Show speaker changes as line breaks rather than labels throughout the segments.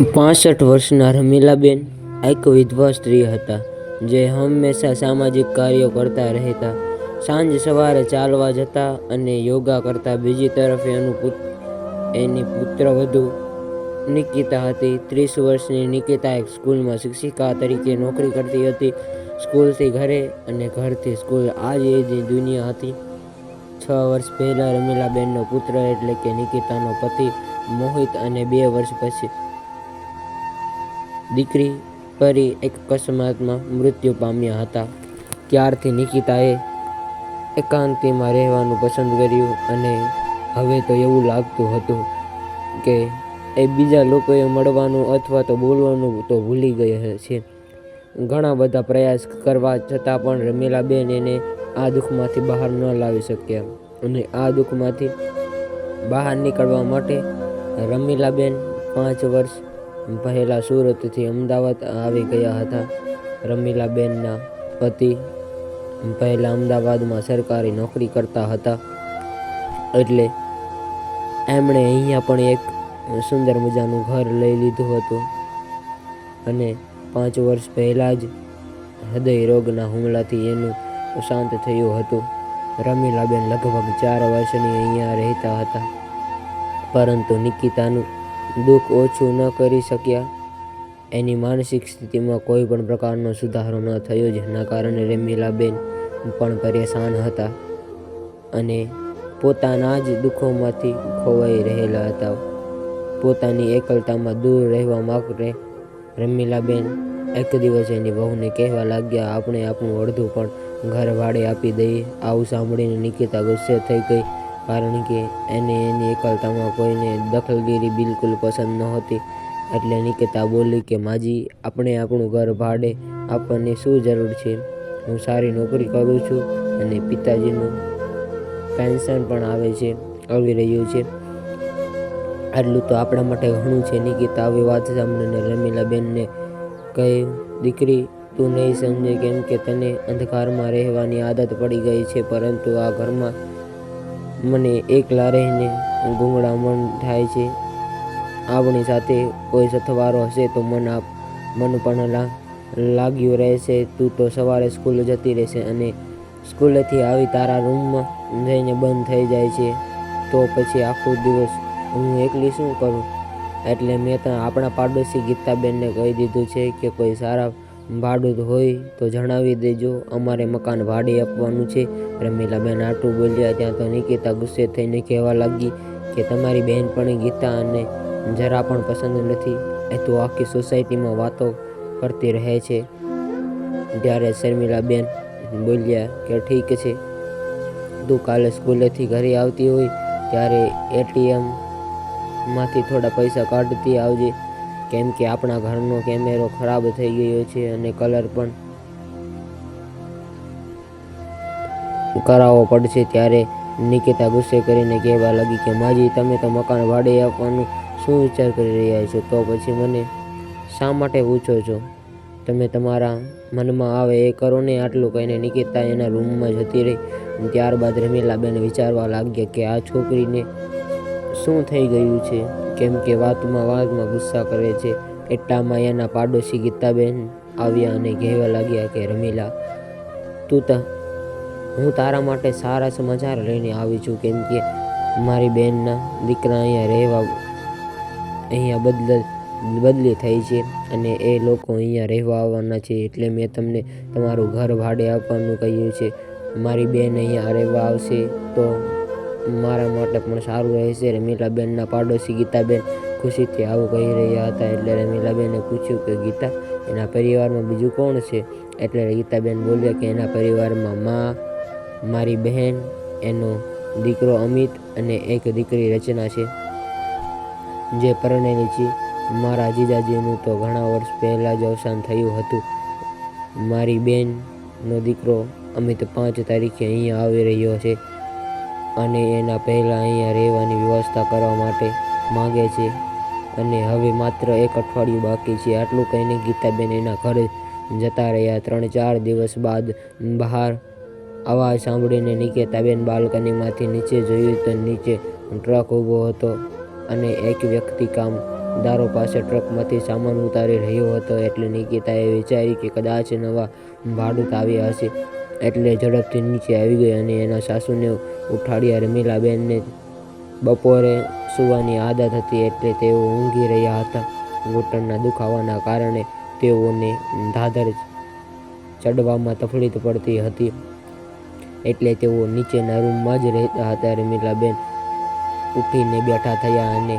વર્ષના રમીલાબેન એક વિધવા સ્ત્રી હતા, જે હંમેશા સામાજિક કાર્યો કરતા રહેતા. સાંજ સવારે ચાલવા જતા અને યોગા કરતા. બીજી તરફ એની પુત્રવધુ નિકિતા હતી. 30 વર્ષની નિકિતા એક સ્કૂલમાં શિક્ષિકા તરીકે નોકરી કરતી હતી. સ્કૂલથી ઘરે અને ઘરથી સ્કૂલ, આ જ એની દુનિયા હતી. 6 વર્ષ પહેલા રમીલાબેનનો પુત્ર એટલે કે નિકિતાનો પતિ મોહિત અને 2 વર્ષ પછી દીકરી પરી એક અકસ્માતમાં મૃત્યુ પામ્યા હતા. ત્યારથી નિકિતાએ એકાંતીમાં રહેવાનું પસંદ કર્યું અને હવે તો એવું લાગતું હતું કે એ બીજા લોકોએ મળવાનું અથવા તો બોલવાનું તો ભૂલી ગઈ છે. ઘણા બધા પ્રયાસ કરવા છતાં પણ રમીલાબેન એને આ દુઃખમાંથી બહાર ન લાવી શક્યા. અને આ દુઃખમાંથી બહાર નીકળવા માટે રમીલાબેન 5 વર્ષ પહેલા સુરતથી અમદાવાદ આવી ગયા હતા. રમીલાબેનના પતિ પહેલા અમદાવાદમાં સરકારી નોકરી કરતા હતા, એટલે એમણે અહીંયા પણ એક સુંદર મજાનું ઘર લઈ લીધું હતું. અને 5 વર્ષ પહેલાં જ હૃદય રોગના હુમલાથી એનું અવસાન થયું હતું. રમીલાબેન લગભગ 4 વર્ષની અહીંયા રહેતા હતા, પરંતુ નિકિતાનું દુઃખ ઓછું ન કરી શક્યા. એની માનસિક સ્થિતિમાં કોઈ પણ પ્રકારનો સુધારો ન થયો, જેના કારણે રમીલાબેન પણ પરેશાન હતા અને પોતાના જ દુઃખોમાંથી ખોવાઈ રહેલા હતા. પોતાની એકલતામાં દૂર રહેવા માટે રમીલાબેન એક દિવસ એની વહુને કહેવા લાગ્યા, આપણે આપણું અડધું પણ ઘર ભાડે આપી દઈએ. આવું સાંભળીને નિકિતા ગુસ્સે થઈ ગઈ, કારણ કે એને એની એકલતામાં કોઈને દખલગીરી બિલકુલ પસંદ નહોતી. એટલે નિકિતા બોલી કે માજી, આપણે આપણું ઘર ભાડે આપવાની શું જરૂર છે? હું સારી નોકરી કરું છું અને પિતાજીનું પેન્શન પણ આવી રહ્યું છે. આટલું તો આપણા માટે ઘણું છે. નિકિતા આવી વાત સાંભળીને રમીલાબેનને કહ્યું, દીકરી, તું નહીં સમજે કેમ કે તને અંધકારમાં રહેવાની આદત પડી ગઈ છે, પરંતુ આ ઘરમાં મને એકલા રહીને ગૂંગળામણ થાય છે. આપણી સાથે કોઈ સથવારો હશે તો મન પણ લાગ્યું રહેશે. તું તો સવારે સ્કૂલ જતી રહેશે અને સ્કૂલેથી આવી તારા રૂમમાં જઈને બંધ થઈ જાય છે, તો પછી આખો દિવસ હું એકલી શું કરું? એટલે મેં આપણા પાડોશી ગીતાબેનને કહી દીધું છે કે કોઈ સારા ભાડૂત હોય તો જણાવી દેજો, અમારે મકાન ભાડે આપવાનું છે. રમીલાબેન આટલું બોલ્યા ત્યાં તો નિકિતા ગુસ્સે થઈને કહેવા લાગી કે તમારી બહેનપણી ગીતા અને જરા પણ પસંદ નથી. એ તો આખી સોસાયટીમાં વાતો કરતી રહે છે. ત્યારે રમીલાબેન બોલ્યા કે ઠીક છે, તું કાલે સ્કૂલેથી ઘરે આવતી હોય ત્યારે ATM માંથી થોડા પૈસા કાઢતી આવજે, કેમ કે આપણા ઘરનો કેમેરો ખરાબ થઈ ગયો છે અને કલર પણ કરાવવો પડશે. ત્યારે નિકિતા ગુસ્સે કરીને કહેવા લાગી કે માજી, તમે તો મકાન ભાડે આપવાનું શું વિચાર કરી રહ્યા છો? તો પછી મને શા માટે પૂછો છો? તમે તમારા મનમાં આવે એ કરો ને. આટલું કહીને નિકિતા એના રૂમમાં જતી રહી. ત્યારબાદ રમીલાબેન વિચારવા લાગ્યા કે આ છોકરીને શું થઈ ગયું છે, કેમ કે વાતમાં ગુસ્સા કરે છે. એટલામાં એના પાડોશી ગીતાબેન આવ્યા અને કહેવા લાગ્યા કે રમીલા, હું તારા માટે સારા સમાચાર લઈને આવી છું, કેમ કે મારી બહેનના દીકરા અહીંયા બદલી થઈ છે અને એ લોકો અહીંયા રહેવા આવવાના છે. એટલે મેં તમને તમારું ઘર ભાડે આપવાનું કહ્યું છે. મારી બહેન અહીંયા રહેવા આવશે તો મારા માટે પણ સારું રહેશે. રમીલાબેનના પાડોશી ગીતાબેન ખુશીથી આવું કહી રહ્યા હતા. એટલે રમીલાબેને પૂછ્યું કે ગીતા, એના પરિવારમાં બીજું કોણ છે? એટલે ગીતાબેન બોલ્યા કે એના પરિવારમાં મારી બહેન, એનો દીકરો અમિત અને એક દીકરી રચના છે, જે પરણેલી છે. મારા જીજાજીનું તો ઘણા વર્ષ પહેલાં જ અવસાન થયું હતું. મારી બહેનનો દીકરો અમિત 5 તારીખે અહીંયા આવી રહ્યો છે અને એના પહેલાં અહીંયા રહેવાની વ્યવસ્થા કરવા માટે માંગે છે અને હવે માત્ર 1 અઠવાડિયું બાકી છે. આટલું કહીને ગીતાબેન એના ઘરે જતા રહ્યા. 3-4 દિવસ બાદ બહાર અવાજ સાંભળીને નિકિતાબેન બાલ્કનીમાંથી નીચે જોયું તો નીચે ટ્રક ઊભો હતો અને એક વ્યક્તિ કામ દારો પાસે ટ્રકમાંથી સામાન ઉતારી રહ્યો હતો એટલે નિકિતાએ વિચાર્યું કે કદાચ નવા ભાડૂત આવ્યા હશે, એટલે ઝડપથી નીચે આવી ગઈ અને એના સાસુને ઉઠાડ્યા. રમીલાબેનને બપોરે સૂવાની આદત હતી એટલે તેઓ ઊંઘી રહ્યા હતા. ઘૂંટણના દુખાવાના કારણે તેઓને દાદર ચડવામાં તકલીફ પડતી હતી એટલે તેઓ નીચેના રૂમમાં જ રહેતા હતા. રમીલાબેન ઉઠીને બેઠા થયા અને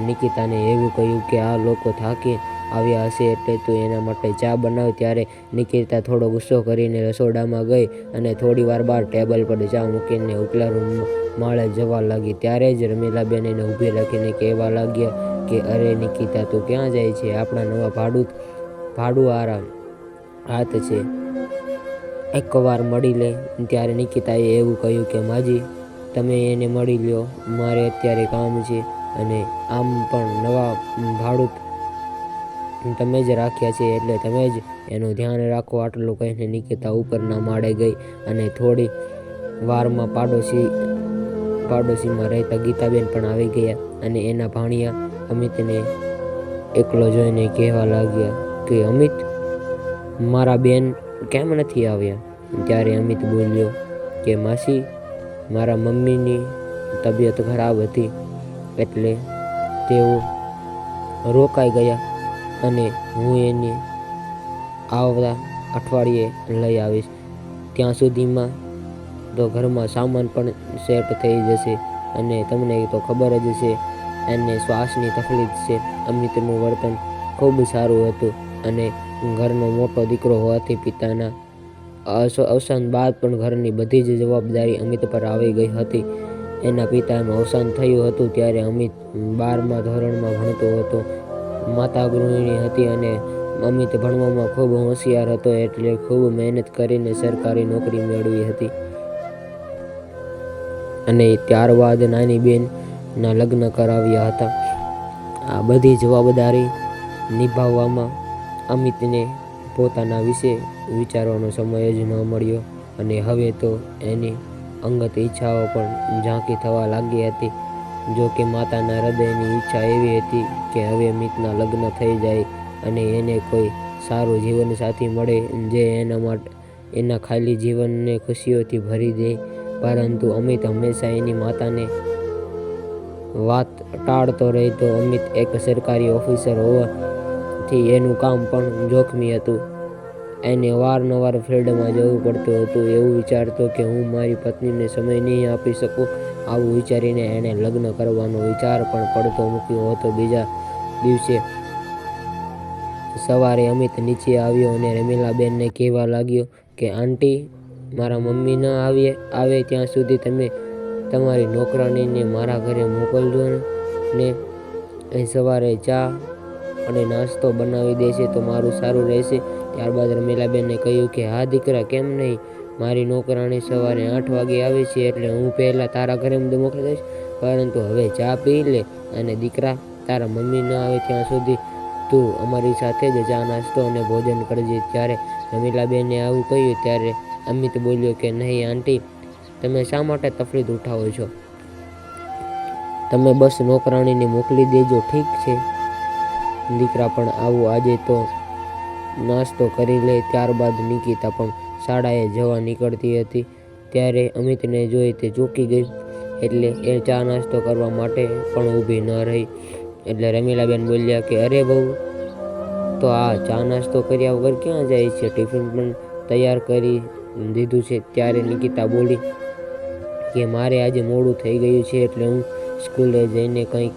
નિકિતાને એવું કહ્યું કે આ લોકો થાકી આવ્યા હશે એટલે તું એના માટે ચા બનાવ. ત્યારે નિકિતા થોડો ગુસ્સો કરીને રસોડામાં ગઈ અને થોડી વાર બાદ ટેબલ પર ચા મૂકીને ઉપલા રૂમમાં માળે જવા લાગી. ત્યારે જ રમીલાબેન એને ઊભી રાખીને કહેવા લાગ્યા કે અરે નિકિતા, તું ક્યાં જાય છે? આપણા નવા ભાડું આરામ હાથ છે, એકવાર મળી લે. ત્યારે નિકિતાએ એવું કહ્યું કે માજી, તમે એને મળી લ્યો, મારે અત્યારે કામ છે અને આમ પણ નવા ભાડૂત તમે જ રાખ્યા છે એટલે તમે જ એનું ધ્યાન રાખો. આટલું કહીને નિકિતા ઉપરના માળે ગઈ અને થોડી વારમાં પાડોશીમાં રહેતા ગીતાબેન પણ આવી ગયા અને એના ભાણિયા અમિતને એકલો જોઈને કહેવા લાગ્યા કે અમિત, મારા બેન કેમ નથી આવ્યા? ત્યારે અમિત બોલ્યો કે માસી, મારા મમ્મીની તબિયત ખરાબ હતી એટલે તેઓ રોકાઈ ગયા અને હું એને આવતા અઠવાડિયે લઈ આવીશ. ત્યાં સુધીમાં તો ઘરમાં સામાન પણ સેટ થઈ જશે અને તમને તો ખબર જ છે એને શ્વાસની તકલીફ છે. અમિતનું વર્તન ખૂબ સારું હતું અને ઘરનો મોટો દીકરો હોવાથી પિતાના અવસાન બાદ પણ ઘરની બધી જ જવાબદારી અમિત પર આવી ગઈ હતી. એના પિતાનું અવસાન થયું હતું ત્યારે અમિત 12મા ધોરણમાં ભણતો હતો. માતા ગૃહિણી હતી અને અમિત ભણવામાં ખૂબ હોશિયાર હતો એટલે ખૂબ મહેનત કરીને સરકારી નોકરી મેળવી હતી અને ત્યારબાદ નાની બેનના લગ્ન કરાવ્યા હતા. આ બધી જવાબદારી નિભાવવામાં અમિતને પોતાના વિશે વિચારવાનો સમય જ ન મળ્યો અને હવે તો એની અંગત ઈચ્છાઓ પણ ઝાંખી થવા લાગી હતી. જો કે માતાના હૃદયની ઈચ્છા એવી હતી કે હવે અમિતના લગ્ન થઈ જાય અને એને કોઈ સારો જીવનસાથી મળે જે એના ખાલી જીવનને ખુશીઓથી ભરી દે. પરંતુ અમિત હંમેશા એની માતાને વાત ટાળતો રહેતો. અમિત એક સરકારી ઓફિસર હોવાથી એનું કામ પણ જોખમી હતું. એને વારંવાર ફિલ્ડમાં જવું પડતું હતું. એવું વિચારતો કે હું મારી પત્નીને સમય નહીં આપી શકું. આવું વિચારીને એણે લગ્ન કરવાનો વિચાર પણ પડતો મૂક્યો હતો. બીજા દિવસે સવારે અમિત નીચે આવ્યો અને રમીલાબેનને કહેવા લાગ્યો કે આંટી, મારા મમ્મી ન આવે ત્યાં સુધી તમે તમારી નોકરાણીને મારા ઘરે મોકલજો ને. એ સવારે ચા અને નાસ્તો બનાવી દેશે તો મારું સારું રહેશે. ત્યારબાદ રમીલાબેને કહ્યું કે હા દીકરા, કેમ નહીં? મારી નોકરાણી સવારે 8 વાગે આવે છે એટલે હું પહેલાં તારા ઘરે મોકલી દઈશ. પરંતુ હવે ચા પી લે અને દીકરા, તારા મમ્મી ન આવે ત્યાં સુધી તું અમારી સાથે જ ચા નાસ્તો અને ભોજન કરજે. ત્યારે રમીલાબેને આવું કહ્યું ત્યારે અમિત બોલ્યો કે નહીં આંટી, તમે શા માટે તકલીફ ઉઠાવો છો? તમે બસ નોકરાણીને મોકલી દેજો. ઠીક છે દીકરા, પણ આવું આજે તો નાસ્તો કરી લે. ત્યારબાદ નિકિતા પણ શાળાએ જવા નીકળતી હતી ત્યારે અમિતને જોઈ તે ચોંકી ગઈ એટલે એ ચા નાસ્તો કરવા માટે પણ ઊભી ન રહી. એટલે રમીલાબેન બોલ્યા કે અરે વહુ, તો આ ચા નાસ્તો કર્યા વગર ક્યાં જાય છે? ટિફિન પણ તૈયાર કરી દીધું છે. ત્યારે નિકિતા બોલી કે મારે આજે મોડું થઈ ગયું છે એટલે હું સ્કૂલે જઈને કંઈક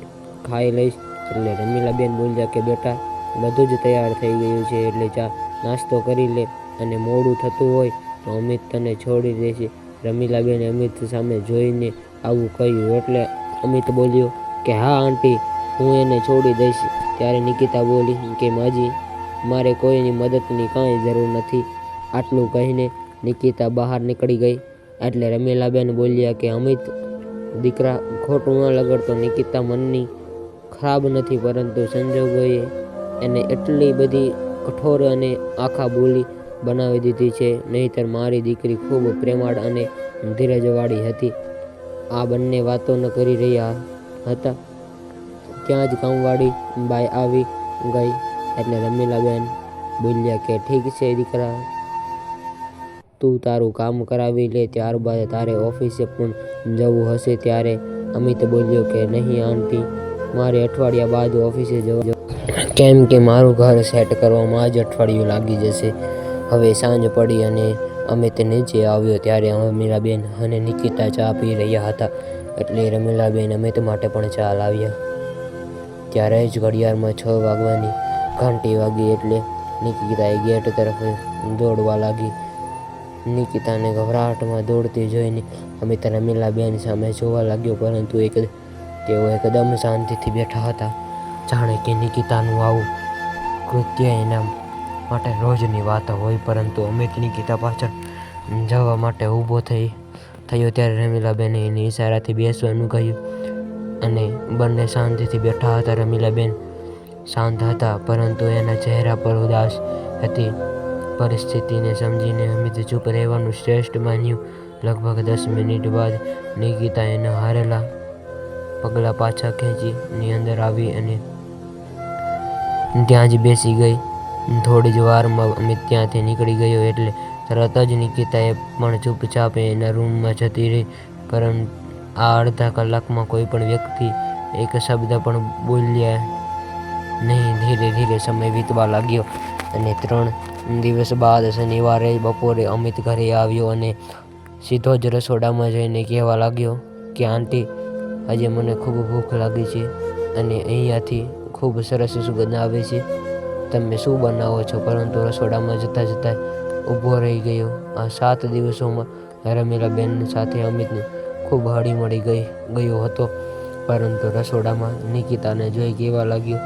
ખાઈ લઈશ. એટલે રમીલાબેન બોલ્યા કે બેટા, બધું જ તૈયાર થઈ ગયું છે એટલે ચા નાસ્તો કરી લે અને મોડું થતું હોય તો અમિત તને છોડી દેશે. રમીલાબેને અમિત સામે જોઈને આવું કહ્યું એટલે અમિત બોલ્યો કે હા આંટી, હું એને છોડી દઈશ. ત્યારે નિકિતા બોલી કે માજી, મારે કોઈની મદદની કાંઈ જરૂર નથી. આટલું કહીને નિકિતા બહાર નીકળી ગઈ. એટલે રમીલાબેન બોલ્યા કે અમિત દીકરા, ખોટું ન લગાડતો. નિકિતા મનની ખરાબ નથી પરંતુ સંજોગોએ એને એટલી બધી કઠોર અને આખા બોલી બનાવી દીધી છે. નહીંતર મારી દીકરી ખૂબ પ્રેમાળ અને ધીરજવાળી હતી. આ બંને વાતો ન કરી રહ્યા હતા ત્યાં જ કામવાળી બાઈ આવી ગઈ એટલે રમીલાબેન બોલ્યા કે ઠીક છે દીકરા, તું તારું કામ કરાવી લે, ત્યારબાદ તારે ઓફિસે પણ જવું હશે. ત્યારે અમિત બોલ્યો કે નહીં આંટી, મારે અઠવાડિયા બાદ ઓફિસે જવા, કેમ કે મારું ઘર સેટ કરવામાં જ અઠવાડિયું લાગી જશે. હવે સાંજ પડી અને અમિત નીચે આવ્યો ત્યારે રમીલાબેન અને નિકિતા ચા પી રહ્યા હતા એટલે રમીલાબેન અમિત માટે પણ ચા લાવ્યા. ત્યારે જ ઘડિયાળમાં 6 વાગવાની ઘંટી વાગી એટલે નિકિતાએ ગેટ તરફ દોડવા લાગી. નિકિતાને ગભરાટમાં દોડતી જોઈને અમિત રમીલાબેન સામે જોવા લાગ્યો, પરંતુ તેઓ એકદમ શાંતિથી બેઠા હતા, જાણે કે નિકિતાનું આવું કૃત્ય એના માટે રોજની વાત હોય. પરંતુ અમિત નિકિતા પાછળ જવા માટે ઊભો થયો ત્યારે રમીલાબેને એને ઈશારાથી બેસવાનું કહ્યું અને બંને શાંતિથી બેઠા હતા. રમીલાબેન શાંત હતા, પરંતુ એના ચહેરા પર ઉદાસ હતી. પરિસ્થિતિને સમજીને અમિત ચૂપ રહેવાનું શ્રેષ્ઠ માન્યું. લગભગ 10 મિનિટ બાદ નિકિતા એના હારેલા પગલાં પાછા ખેંચીની અંદર આવી અને ત્યાં જ બેસી ગઈ. થોડી જ વારમાં અમિત ત્યાંથી નીકળી ગયો એટલે તરત જ નિકિતાએ પણ ચૂપચાપ એના રૂમમાં જતી રહી. પરંતુ આ અડધા કલાકમાં કોઈ પણ વ્યક્તિ એક શબ્દ પણ બોલ્યા નહીં. ધીરે ધીરે સમય વીતવા લાગ્યો અને 3 દિવસ બાદ શનિવારે બપોરે અમિત ઘરે આવ્યો અને સીધો જ રસોડામાં જઈને કહેવા લાગ્યો કે આંટી, આજે મને ખૂબ ભૂખ લાગી છે અને અહીંયાથી ખૂબ સરસ સુગંધ આવે છે. તમે શું બનાવો છો? પરંતુ રસોડામાં જતાં જતાં ઊભો રહી ગયો. આ 7 દિવસોમાં રમીલાબેન સાથે અમિત ખૂબ હળીમળી ગયો હતો, પરંતુ રસોડામાં નિકિતાને જોઈ કહેવા લાગ્યો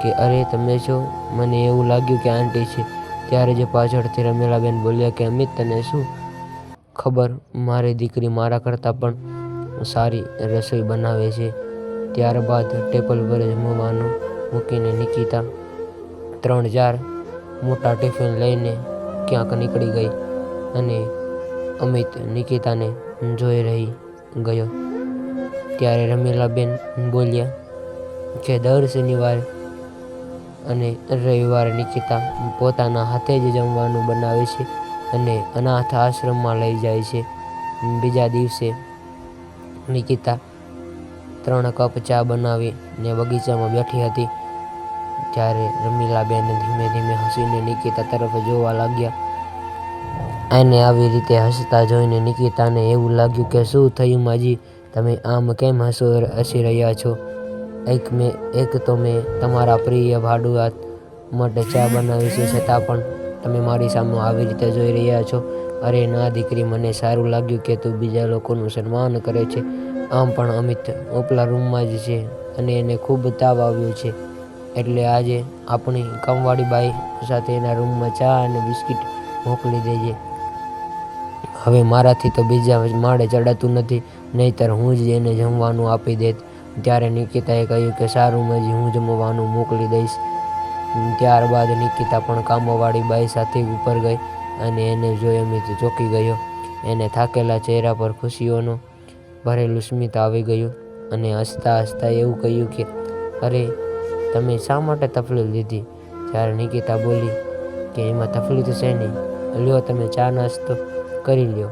કે અરે તમે છો? મને એવું લાગ્યું કે આંટી છે. ત્યારે જ પાછળથી રમીલાબેન બોલ્યા કે અમિત, તને શું ખબર, મારી દીકરી મારા કરતાં પણ સારી રસોઈ બનાવે છે. ત્યારબાદ ટેબલ પર જમવાનું મૂકીને નિકિતા 3-4 મોટા ટિફિન લઈને ક્યાંક નીકળી ગઈ અને અમિત નિકિતાને જોઈ રહી ગયો. ત્યારે રમીલાબેન બોલ્યા કે દર શનિવારે અને રવિવારે નિકિતા પોતાના હાથે જ જમવાનું બનાવે છે અને અનાથ આશ્રમમાં લઈ જાય છે. બીજા દિવસે નિકિતા 3 કપ ચા બનાવીને બગીચામાં બેઠી હતી ત્યારે રમીલાબેન ધીમે ધીમે હસીને નિકિતા તરફ જોવા લાગ્યા. એને આવી રીતે હસતા જોઈને નિકિતાને એવું લાગ્યું કે શું થયું માજી, તમે આમ કેમ હસી રહ્યા છો? એક તો મેં તમારા પ્રિય ભાડુઆત માટે ચા બનાવી છે, છતાં પણ તમે મારી સામે આવી રીતે જોઈ રહ્યા છો. અરે ના દીકરી, મને સારું લાગ્યું કે તું બીજા લોકોનું સન્માન કરે છે. આમ પણ અમિત ઉપલા રૂમમાં જ છે અને એને ખૂબ તાવ આવ્યો છે, એટલે આજે આપણી કામવાળી બાઈ સાથે એના રૂમમાં ચા અને બિસ્કિટ મોકલી દેજે. હવે મારાથી તો બીજા માળે ચડાતું નથી, નહીંતર હું જ એને જમવાનું આપી દેત. ત્યારે નિકિતાએ કહ્યું કે સારું માજી, હું જમવાનું મોકલી દઈશ. ત્યારબાદ નિકિતા પણ કામવાળી બાઈ સાથે ઉપર ગઈ અને એને જોઈ અમિત ચોંકી ગયો. એને થાકેલા ચહેરા પર ખુશીઓનું ભરેલું સ્મિત આવી ગયું અને હસતા હસતા એવું કહ્યું કે અરે, તમે શા માટે તકલીફ લીધી? ત્યારે નિકિતા બોલી કે એમાં તકલીફ શેની, લ્યો તમે ચા નાસ્તો કરી લ્યો.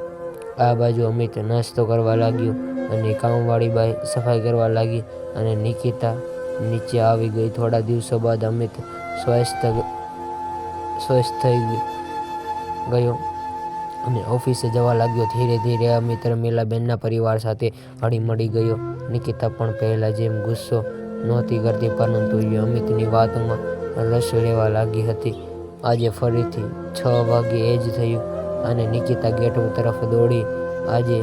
આ બાજુ અમિત નાસ્તો કરવા લાગ્યો અને કામવાળી બાઈ સફાઈ કરવા લાગી અને નિકિતા નીચે આવી ગઈ. થોડા દિવસો બાદ અમિત સ્વસ્થ થઈ ગયો અને ઓફિસે જવા લાગ્યો. ધીરે ધીરે અમિત રમીલાબેનના પરિવાર સાથે હળીમળી ગયો. નિકિતા પણ પહેલા જેમ ગુસ્સો નહોતી કરતી, પરંતુ એ અમિતની વાતોમાં રસ લેવા લાગી હતી. આજે ફરીથી 6 વાગ્યે એ જ થયું અને નિકિતા ગેટ તરફ દોડી. આજે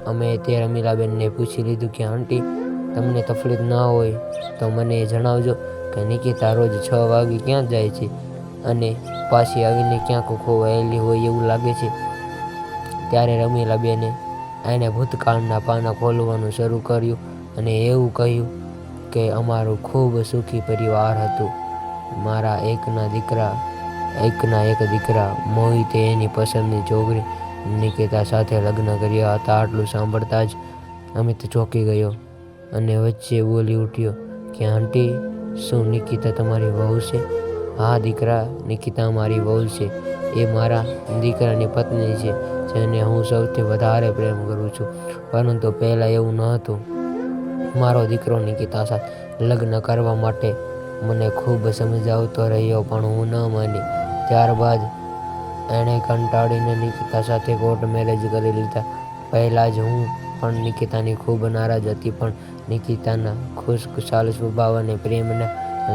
અમે તે રમીલાબેનને પૂછી લીધું કે આંટી, તમને તકલીફ ના હોય તો મને જણાવજો કે નિકિતા રોજ 6 વાગે ક્યાં જાય છે અને પાછી આવીને ક્યાંક ખોવાયેલી હોય એવું લાગે છે. ત્યારે રમીલાબેને એને ભૂતકાળના પાના ખોલવાનું શરૂ કર્યું અને એવું કહ્યું કે અમારું ખૂબ સુખી પરિવાર હતું. મારા એકના એક દીકરા મોહિતે એની પસંદની છોકરી નિકિતા સાથે લગ્ન કર્યા હતા. આટલું સાંભળતા જ અમિત ચોંકી ગયો અને વચ્ચે બોલી ઉઠ્યો કે આંટી, શું નિકિતા તમારી વહુ છે? હા દીકરા, નિકિતા મારી વહુ છે. એ મારા દીકરાની પત્ની છે, જેને હું સૌથી વધારે પ્રેમ કરું છું. પરંતુ પહેલાં એવું ન હતું. મારો દીકરો નિકિતા સાથે લગ્ન કરવા માટે મને ખૂબ સમજાવતો રહ્યો, પણ હું ન માની. ત્યારબાદ એણે કંટાળીને નિકિતા સાથે કોર્ટ મેરેજ કરી લીધા. પહેલાં જ હું પણ નિકિતાની ખૂબ નારાજ હતી, પણ નિકિતાના ખુશખુશાલ સ્વભાવ અને પ્રેમના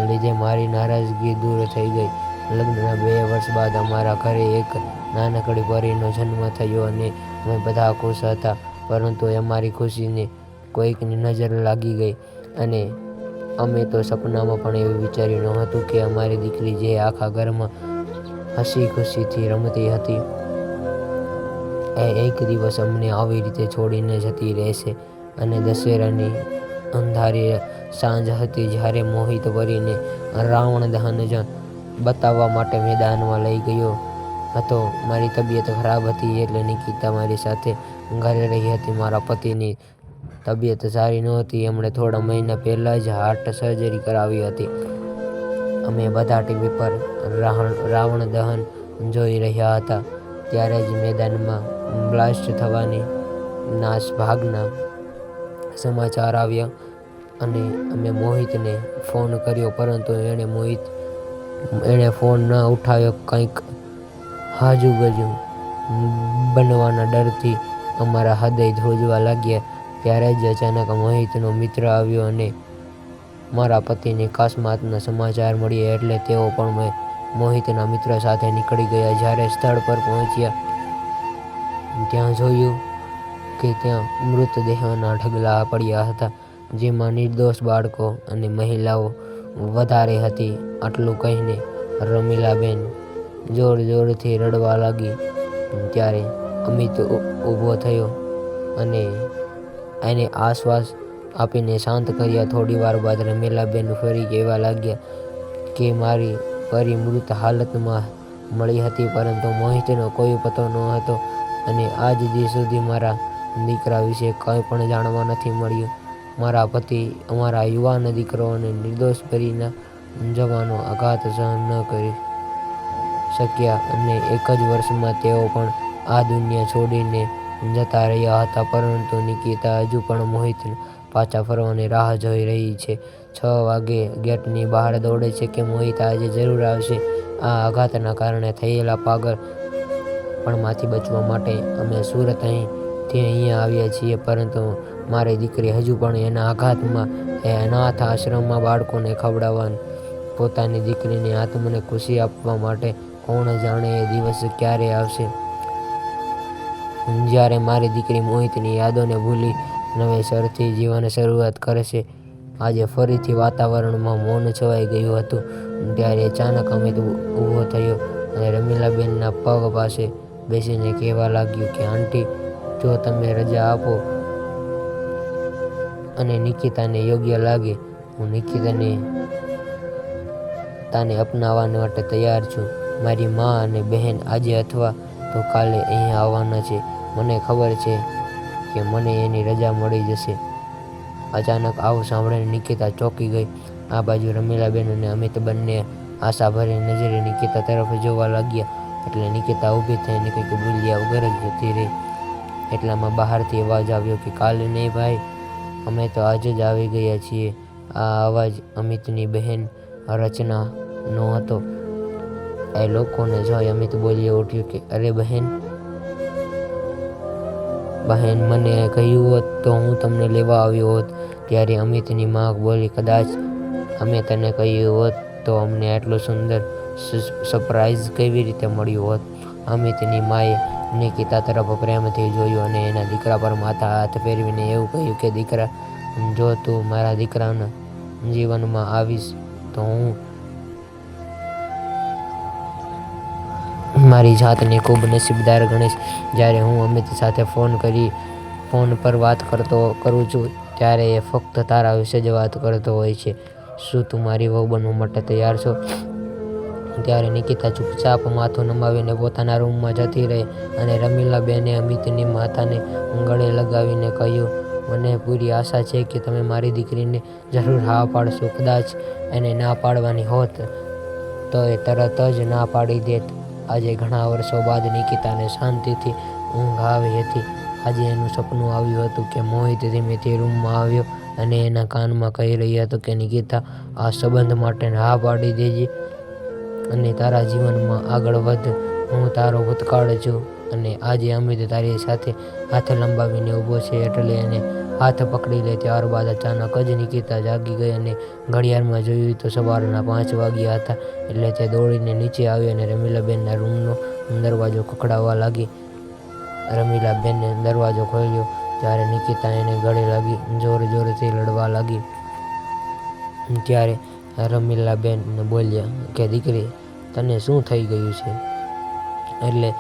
લીધે મારી નારાજગી દૂર થઈ ગઈ. લગ્નના 2 વર્ષ બાદ અમારા ઘરે એક નાનકડી પરીનો જન્મ થયો અને અમે બધા ખુશ હતા. પરંતુ અમારી ખુશીને કોઈકની નજર લાગી ગઈ અને અમે તો સપનામાં પણ એવું વિચાર્યું નહોતું કે અમારી દીકરી, જે આખા ઘરમાં હસી ખુશીથી રમતી હતી, એ એક દિવસ અમને આવી રીતે છોડીને જતી રહેશે. અને દશેરાની અંધારી સાંજ હતી, જ્યારે મોહિત પરીને રાવણ દહન બતાવવા માટે મેદાનમાં લઈ ગયો હતો. મારી તબિયત ખરાબ હતી એટલે નિકિતા મારી સાથે ઘરે રહી હતી. મારા પતિની તબિયત સારી નહોતી. એમણે થોડા મહિના પહેલાં જ હાર્ટ સર્જરી કરાવી હતી. અમે બધા ટીવી પર રાવણ દહન જોઈ રહ્યા હતા. ત્યારે જ મેદાનમાં બ્લાસ્ટ થવાની નાસભાગના સમાચાર આવ્યા અને અમે મોહિતને ફોન કર્યો, પરંતુ એણે ફોન ન ઉઠાવ્યો. કંઈક હાજુબાજુ બનવાના ડરથી અમારા હૃદય ધ્રુજવા લાગ્યા. ત્યારે જ અચાનક મોહિતનો મિત્ર આવ્યો અને મારા પતિને અકસ્માતના સમાચાર મળ્યા એટલે તેઓ પણ મોહિતના મિત્ર સાથે નીકળી ગયા. જ્યારે સ્થળ પર પહોંચ્યા, ત્યાં જોયું કે ત્યાં મૃતદેહોના ઢગલા પડ્યા હતા, જેમાં નિર્દોષ બાળકો અને મહિલાઓ વધારે હતી. આટલું કહીને રમીલાબેન જોરથી રડવા લાગી. ત્યારે અમિત ઊભો થયો અને એને આશ્વાસ આપીને શાંત કર્યા. થોડીવાર બાદ રમીલાબેન ફરી કહેવા લાગ્યા કે મારી પરી મૃત હાલતમાં મળી હતી, પરંતુ મોહિતનો કોઈ પતો ન હતો અને આજ દી સુધી મારા દીકરા વિશે કંઈ પણ જાણવા નથી મળ્યું. મારા પતિ અમારા યુવાન દીકરો અને નિર્દોષ પરીના જવાનો આઘાત સહન ન કરી શક્યા અને એક જ વર્ષમાં તેઓ પણ આ દુનિયા છોડીને જતા રહ્યા હતા. પરંતુ નિકિતા હજુ પણ મોહિતના પાછા ફરવાની રાહ જોઈ રહી છે. 6 વાગે ગેટની બહાર દોડે છે કે મોહિત આજે જરૂર આવશે. આ આઘાતના કારણે થયેલા પાગલપણમાંથી બચવા માટે અમે સુરત થી અહીંયા આવ્યા છીએ, પરંતુ મારી દીકરી હજુ પણ એના આઘાતમાં એ અનાથ આશ્રમમાં બાળકોને ખવડાવવા. પોતાની દીકરીની આત્માને ખુશી આપવા માટે કોણ જાણે એ દિવસ ક્યારે આવશે, જ્યારે મારી દીકરી મોહિતની યાદોને ભૂલી નવેસરથી જીવવાની શરૂઆત કરશે. આજે ફરીથી વાતાવરણમાં મૌન છવાઈ ગયું હતું. ત્યારે અચાનક અમિત ઊભો થયો અને રમીલાબેનના પગ પાસે બેસીને કહેવા લાગ્યો કે આંટી, જો તમે રજા આપો અને નિકિતાને યોગ્ય લાગે, હું નિકિતાને અપનાવવા માટે તૈયાર છું. મારી મા અને બહેન આજે અથવા તો કાલે અહીંયા આવવાના છે. મને ખબર છે કે મને એની રજા મળી જશે. અચાનક આવું સાંભળીને નિકિતા ચોંકી ગઈ. આ બાજુ રમીલાબેન અને અમિત બંને આશાભરી નજરે નિકિતા તરફ જોવા લાગ્યા. એટલે નિકિતા ઊભી થઈને કંઈક બોલ્યા વગર જ જતી રહી. એટલામાં બહારથી અવાજ આવ્યો કે કાલે નહીં ભાઈ, અમે તો આજે જ આવી ગયા છીએ. આ અવાજ અમિતની બહેન રચનાનો હતો. એ લોકોને જોઈ અમિત બોલી ઉઠ્યો કે અરે બહેન, મને કહ્યું હોત તો હું તમને લેવા આવ્યો હોત. ત્યારે અમિતની મા બોલી, કદાચ અમે તને કહ્યું હોત તો અમને આટલું સુંદર સરપ્રાઈઝ કેવી રીતે મળ્યું હોત. અમિતની માએ નિકિતા તરફ પ્રેમથી જોયું અને એના દીકરા પર માથે હાથ ફેરવીને એવું કહ્યું કે દીકરા, જો તું મારા દીકરાના જીવનમાં આવીશ તો હું મારી જાતને ખૂબ નસીબદાર ગણીશ. જ્યારે હું અમિત સાથે ફોન પર વાત કરું છું, ત્યારે એ ફક્ત તારા વિશે જ વાત કરતો હોય છે. શું તું મારી વહુ બનવા માટે તૈયાર છો? ત્યારે નિકિતા ચૂપચાપ માથું નમાવીને પોતાના રૂમમાં જતી રહી અને રમીલાબેને અમિતની માથાને ગળે લગાવીને કહ્યું, મને પૂરી આશા છે કે તમે મારી દીકરીને જરૂર હા પાડશો. કદાચ એને ના પાડવાની હોત તો એ તરત જ ના પાડી દેત. આજે ઘણા વર્ષો બાદ નિકિતાને શાંતિથી ઊંઘ આવી હતી. આજે એનું સપનું આવ્યું હતું કે મોહિત ધીમેથી રૂમમાં આવ્યો અને એના કાનમાં કહી રહ્યો હતો કે નિકિતા, આ સંબંધ માટે હા પાડી દેજે અને તારા જીવનમાં આગળ વધ. હું તારો ભૂતકાળ છું અને આજે અમિત તારી સાથે હાથ લંબાવીને ઊભો છે એટલે એને હાથ પકડી લે. ત્યારબાદ અચાનક જ નિકિતા જાગી ગઈ અને ઘડિયાળમાં જોયું તો સવારના 5 વાગ્યા હતા. એટલે તે દોડીને નીચે આવી અને રમીલાબેનના રૂમનો દરવાજો ખખડાવવા લાગી. રમીલાબેને દરવાજો ખોલ્યો ત્યારે નિકિતા એને ગળે લાગી જોરથી રડવા લાગી. ત્યારે રમીલાબેન બોલ્યા કે દીકરી, તને શું થઈ ગયું છે? એટલે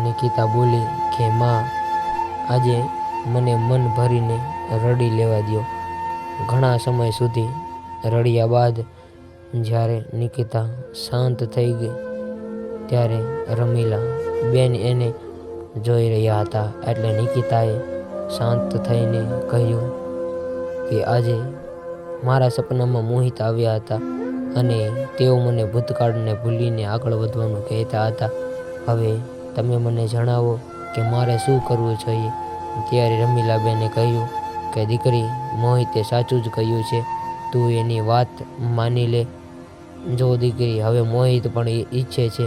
નિકિતા બોલી કે માં, આજે મને મન ભરીને રડી લેવા દ્યો. ઘણા સમય સુધી રડ્યા બાદ જ્યારે નિકિતા શાંત થઈ ગઈ ત્યારે રમીલા બેન એને જોઈ રહ્યા હતા. એટલે નિકિતાએ શાંત થઈને કહ્યું કે આજે મારા સપનામાં મોહિત આવ્યા હતા અને તેઓ મને ભૂતકાળને ભૂલીને આગળ વધવાનું કહેતા હતા. હવે તમે મને જણાવો કે મારે શું કરવું જોઈએ? ત્યારે રમીલાબેને કહ્યું કે દીકરી, મોહિતે સાચું જ કહ્યું છે. તું એની વાત માની લે. જો દીકરી, હવે મોહિત પણ ઈચ્છે છે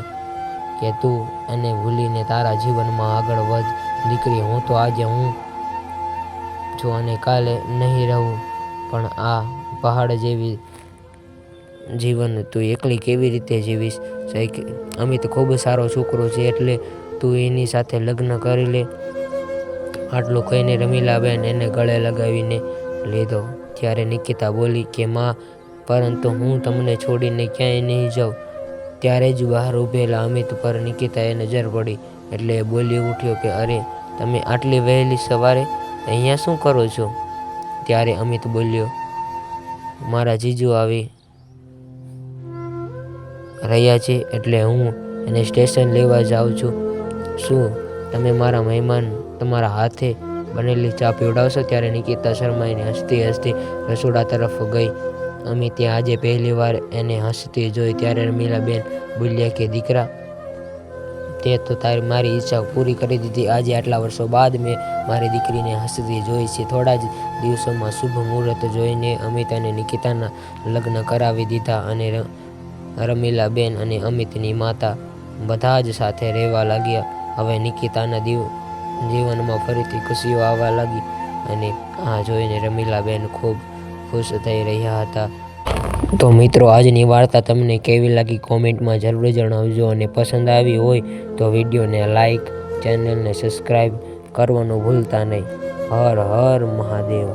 કે તું એને ભૂલીને તારા જીવનમાં આગળ વધ. દીકરી, હું તો આજે હું છું અને કાલે નહીં રહું, પણ આ પહાડ જેવી જીવન તું એકલી કેવી રીતે જીવીશ? અમિત ખૂબ સારો છોકરો છે એટલે તું એની સાથે લગ્ન કરી લે. આટલું કહીને રમીલાબેન એને ગળે લગાવીને લીધો. ત્યારે નિકિતા બોલી કે માં, પરંતુ હું તમને છોડીને ક્યાંય નહીં જાઉં. ત્યારે જ બહાર ઊભેલા અમિત પર નિકિતાએ નજર પડી એટલે એ બોલી ઉઠ્યો કે અરે, તમે આટલી વહેલી સવારે અહીંયા શું કરો છો? ત્યારે અમિત બોલ્યો, મારા જીજુ આવી રહ્યા છે એટલે હું એને સ્ટેશન લેવા જાઉં છું. શું તમે મારા મહેમાન તમારા હાથે બનેલી ચા પીવડાવશો? ત્યારે નિકિતા શરમાઈને હસતી રસોડા તરફ ગઈ. અમિતે આજે પહેલી વાર એને હસતી જોઈ. ત્યારે રમીલાબેન બોલ્યા કે દીકરા, તે તો મારી ઈચ્છા પૂરી કરી દીધી. આજે આટલા વર્ષો બાદ મેં મારી દીકરીને હસતી જોઈ છે. થોડા જ દિવસોમાં શુભ મુહૂર્ત જોઈને અમિત અને નિકિતાના લગ્ન કરાવી દીધા અને રમીલાબેન અને અમિતની માતા બધા જ સાથે રહેવા લાગ્યા. હવે નિકિતાના જીવનમાં ફરીથી ખુશીઓ આવવા લાગી અને આ જોઈને રમીલાબેન ખૂબ ખુશ થઈ રહ્યા હતા. તો મિત્રો, આજની વાર્તા તમને કેવી લાગી કોમેન્ટમાં જરૂર જણાવજો અને પસંદ આવી હોય તો વિડીયોને લાઈક, ચેનલને સબસ્ક્રાઈબ કરવાનું ભૂલતા નહીં. હર હર મહાદેવ.